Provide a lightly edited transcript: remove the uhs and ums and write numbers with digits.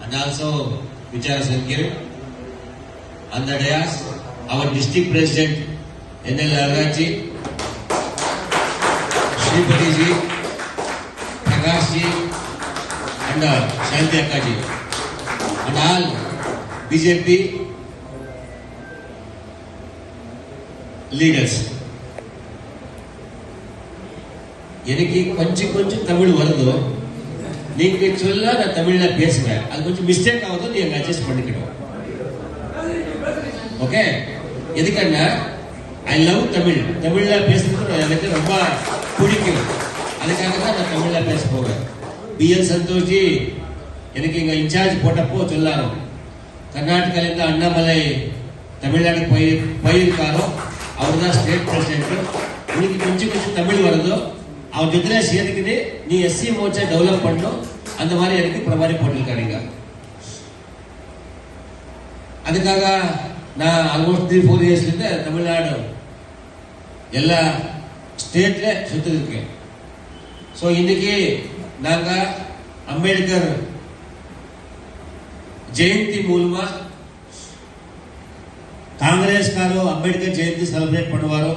and also Vichara Sankir. On the dais, our district president N.L. Aragachi, Shripati ji, Prakash ji, and Shanti Akka ji, and all BJP leaders. எனக்கு கொஞ்சம் தமிழ் வருதோ நீங்க சொல்ல நான் தமிழ்ல பேசுவேன். அது கொஞ்சம் மிஸ்டேக் ஆகுதோ நீங்க அட்ஜஸ்ட் பண்ணிக்கணும். ஓகே, எதுக்குன்னா ஐ லவ் தமிழ். தமிழ்ல பேசுறது எனக்கு ரொம்ப பிடிக்கும். அதுக்காக தான் நான் தமிழ்ல பேச போவேன். BL சந்தோஷ் ஜி எனக்கு இங்க இன்சார்ஜ் போட்டப்போ சொல்லாரு, கர்நாடகால அண்ணாமலை தமிழ்நாடு போயிருக்காரோ அவர் தான் ஸ்டேட் பிரசிடென்ட். உனக்கு கொஞ்சம் தமிழ் வருதோ அவர் ஜொத்தில சேர்த்துக்கிட்டு நீ SC மோர்ச்சா டெவலப் பண்ணணும். அந்த மாதிரி எனக்கு பிரபாரி போட்டிருக்காருங்க. அதுக்காக நான் ஆல்மோஸ்ட் 3-4 இயர்ஸ்ல இருந்து தமிழ்நாடு எல்லா ஸ்டேட்ல சுத்தி இருக்கேன். ஸோ இன்னைக்கு நாங்க அம்பேத்கர் ஜெயந்தி மூலமா காங்கிரஸ்காரோ அம்பேத்கர் ஜெயந்தி செலிப்ரேட் பண்ணுவாரோ